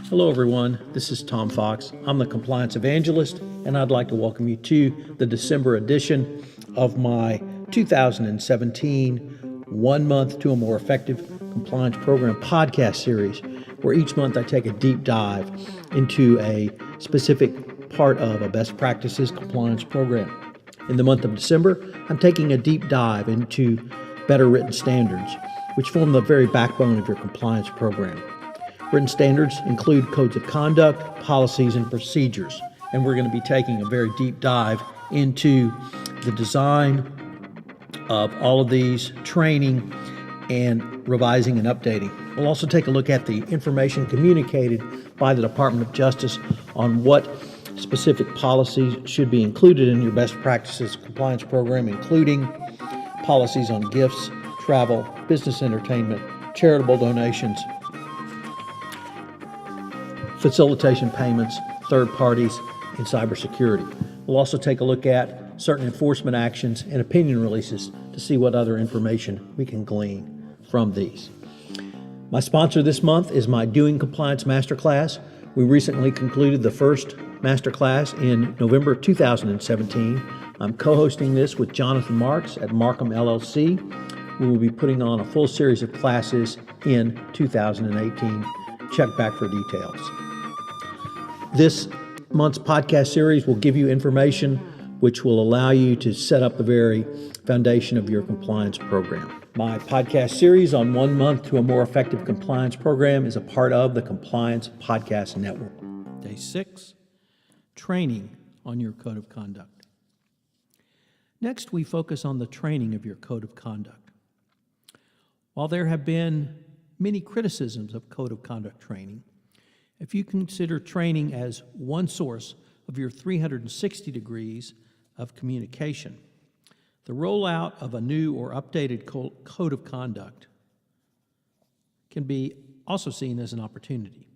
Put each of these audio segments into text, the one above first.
Hello everyone, this is Tom Fox. I'm the Compliance Evangelist, and I'd like to welcome you to the December edition of my 2017 One Month to a More Effective Compliance Program podcast series, where each month I take a deep dive into a specific part of a best practices compliance program. In the month of December, I'm taking a deep dive into better written standards, which form the very backbone of your compliance program. Written standards include codes of conduct, policies, and procedures, and we're going to be taking a very deep dive into the design of all of these, training, and revising and updating. We'll also take a look at the information communicated by the Department of Justice on what specific policies should be included in your best practices compliance program, including policies on gifts, travel, business entertainment, charitable donations, facilitation payments, third parties, and cybersecurity. We'll also take a look at certain enforcement actions and opinion releases to see what other information we can glean from these. My sponsor this month is my Doing Compliance Masterclass. We recently concluded the first masterclass in November 2017. I'm co-hosting this with Jonathan Marks at Markham LLC. We will be putting on a full series of classes in 2018. Check back for details. This month's podcast series will give you information which will allow you to set up the very foundation of your compliance program. My podcast series on 1 month to a more effective compliance program is a part of the Compliance Podcast Network. Day 6, training on your code of conduct. Next, we focus on the training of your code of conduct. While there have been many criticisms of code of conduct training, if you consider training as one source of your 360 degrees of communication, the rollout of a new or updated code of conduct can be also seen as an opportunity.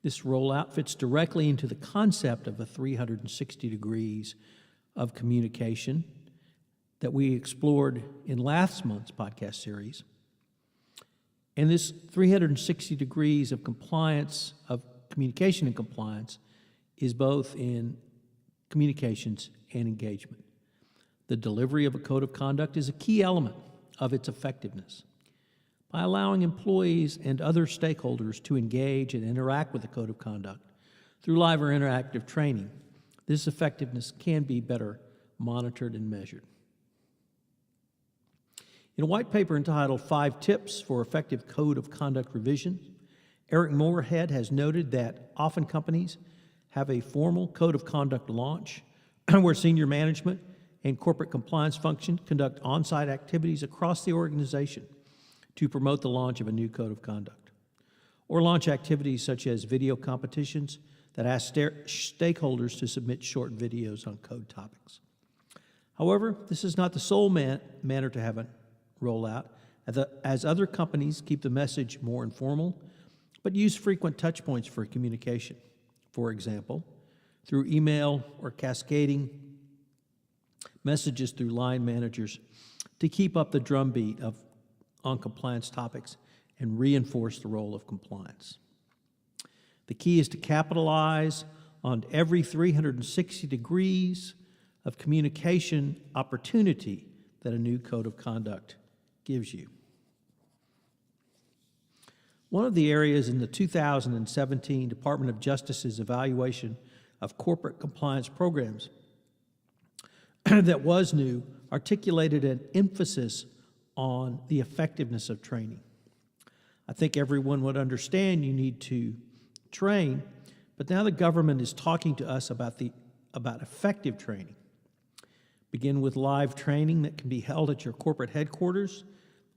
This rollout fits directly into the concept of a 360 degrees of communication that we explored in last month's podcast series. And this 360 degrees of compliance, of communication and compliance, is both in communications and engagement. The delivery of a code of conduct is a key element of its effectiveness. By allowing employees and other stakeholders to engage and interact with the code of conduct through live or interactive training, this effectiveness can be better monitored and measured. In a white paper entitled 5 Tips for Effective Code of Conduct Revision, Eric Moorhead has noted that often companies have a formal code of conduct launch where senior management and corporate compliance function conduct on-site activities across the organization to promote the launch of a new code of conduct, or launch activities such as video competitions that ask stakeholders to submit short videos on code topics. However, this is not the sole manner to have a rollout, as other companies keep the message more informal, but use frequent touch points for communication. For example, through email or cascading messages through line managers to keep up the drumbeat on compliance topics and reinforce the role of compliance. The key is to capitalize on every 360 degrees of communication opportunity that a new code of conduct gives you. One of the areas in the 2017 Department of Justice's evaluation of corporate compliance programs that was new articulated an emphasis on the effectiveness of training. I think everyone would understand you need to train, but now the government is talking to us about effective training. Begin with live training that can be held at your corporate headquarters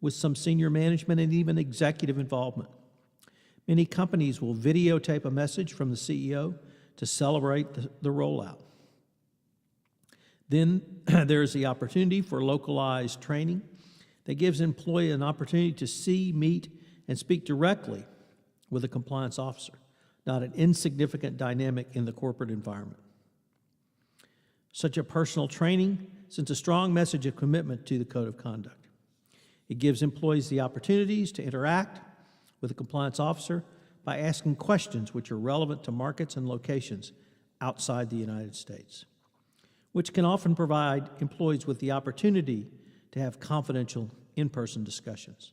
with some senior management and even executive involvement. Many companies will videotape a message from the CEO to celebrate the rollout. Then there's the opportunity for localized training that gives employee an opportunity to see, meet, and speak directly with a compliance officer, not an insignificant dynamic in the corporate environment. Such a personal training sends a strong message of commitment to the code of conduct. It gives employees the opportunities to interact with a compliance officer by asking questions which are relevant to markets and locations outside the United States, which can often provide employees with the opportunity to have confidential in-person discussions.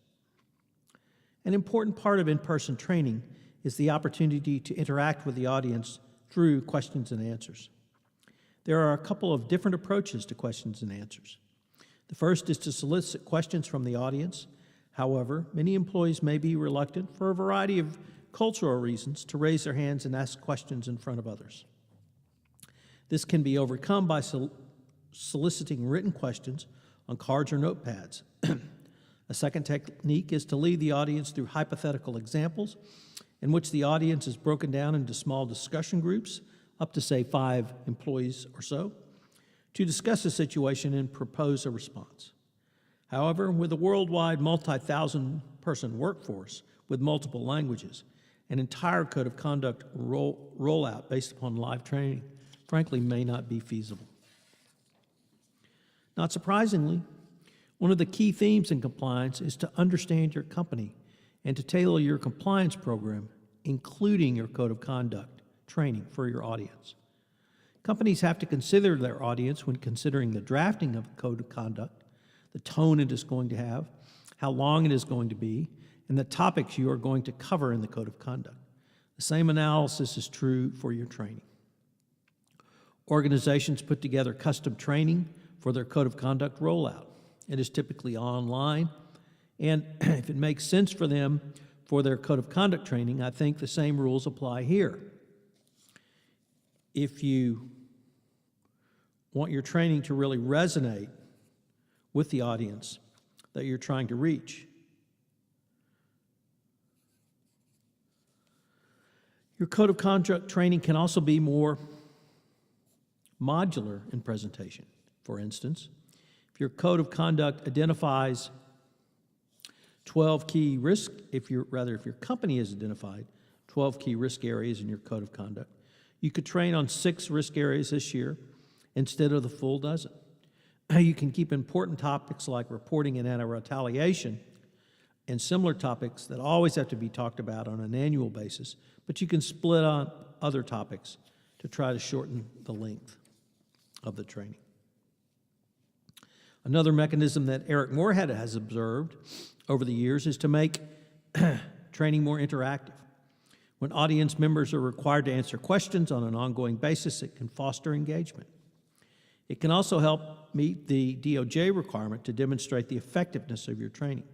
An important part of in-person training is the opportunity to interact with the audience through questions and answers. There are a couple of different approaches to questions and answers. The first is to solicit questions from the audience. However, many employees may be reluctant for a variety of cultural reasons to raise their hands and ask questions in front of others. This can be overcome by soliciting written questions on cards or notepads. A second technique is to lead the audience through hypothetical examples in which the audience is broken down into small discussion groups, up to, say, 5 employees or so, to discuss a situation and propose a response. However, with a worldwide multi-thousand-person workforce with multiple languages, an entire code of conduct rollout based upon live training, frankly, may not be feasible. Not surprisingly, one of the key themes in compliance is to understand your company and to tailor your compliance program, including your code of conduct training for your audience. Companies have to consider their audience when considering the drafting of a code of conduct, the tone it is going to have, how long it is going to be, and the topics you are going to cover in the code of conduct. The same analysis is true for your training. Organizations put together custom training for their code of conduct rollout. It is typically online, and if it makes sense for them for their code of conduct training, I think the same rules apply here. If you want your training to really resonate with the audience that you're trying to reach, your code of conduct training can also be more modular in presentation. For instance, if your code of conduct identifies 12 key risk, if your company has identified 12 key risk areas in your code of conduct, you could train on 6 risk areas this year instead of the full dozen. You can keep important topics like reporting and anti-retaliation and similar topics that always have to be talked about on an annual basis, but you can split on other topics to try to shorten the length of the training. Another mechanism that Eric Moorhead has observed over the years is to make training more interactive. When audience members are required to answer questions on an ongoing basis, it can foster engagement. It can also help meet the DOJ requirement to demonstrate the effectiveness of your training.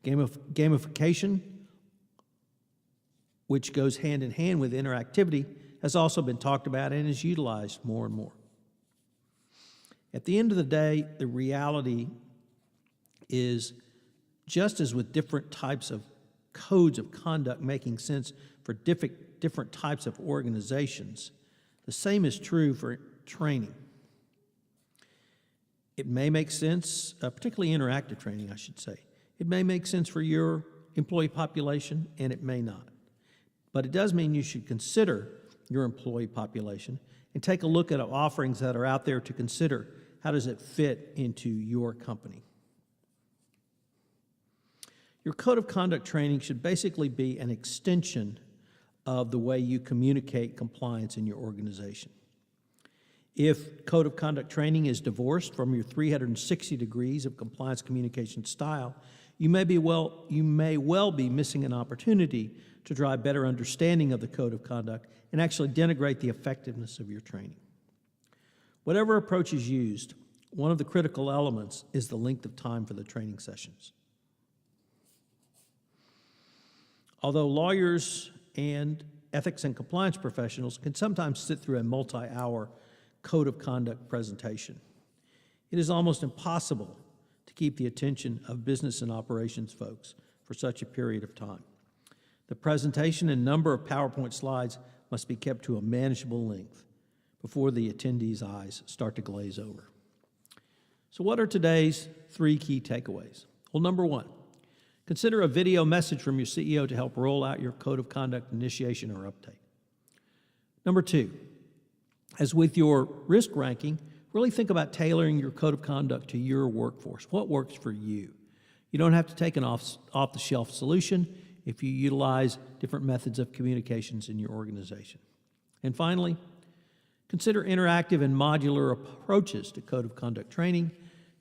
Gamification, which goes hand in hand with interactivity, has also been talked about and is utilized more and more. At the end of the day, the reality is, just as with different types of codes of conduct making sense for different types of organizations, the same is true for training. It may make sense, particularly interactive training, I should say. It may make sense for your employee population, and it may not. But it does mean you should consider your employee population and take a look at offerings that are out there to consider how does it fit into your company. Your code of conduct training should basically be an extension of the way you communicate compliance in your organization. If code of conduct training is divorced from your 360 degrees of compliance communication style, you may well be missing an opportunity to drive better understanding of the code of conduct and actually denigrate the effectiveness of your training. Whatever approach is used, one of the critical elements is the length of time for the training sessions. Although lawyers and ethics and compliance professionals can sometimes sit through a multi-hour code of conduct presentation, it is almost impossible to keep the attention of business and operations folks for such a period of time. The presentation and number of PowerPoint slides must be kept to a manageable length before the attendees' eyes start to glaze over. So what are today's 3 key takeaways? Well, number 1, consider a video message from your CEO to help roll out your code of conduct initiation or update. Number 2, as with your risk ranking, really think about tailoring your code of conduct to your workforce. What works for you? You don't have to take an off-the-shelf solution. if you utilize different methods of communications in your organization. And finally, consider interactive and modular approaches to code of conduct training.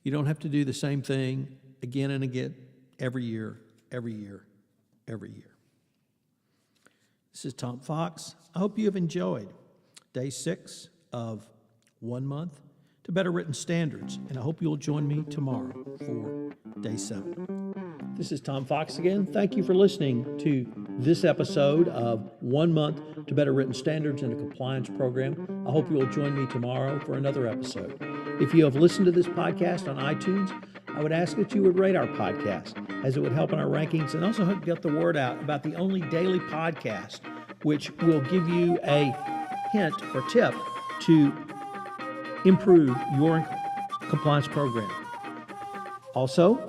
You don't have to do the same thing again and again every year. This is Tom Fox. I hope you have enjoyed day 6 of 1 month to better written standards, and I hope you'll join me tomorrow for day 7. This is Tom Fox again. Thank you for listening to this episode of 1 month to better written standards in a compliance program. I hope you will join me tomorrow for another episode. If you have listened to this podcast on iTunes, I would ask that you would rate our podcast, as it would help in our rankings and also help get the word out about the only daily podcast which will give you a hint or tip to improve your compliance program. Also,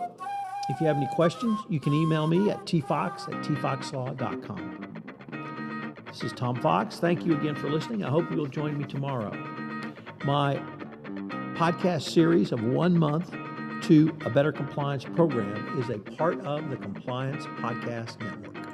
if you have any questions, you can email me at tfox@tfoxlaw.com. This is Tom Fox. Thank you again for listening. I hope you will join me tomorrow. My podcast series of 1 month to a better compliance program is a part of the Compliance Podcast Network.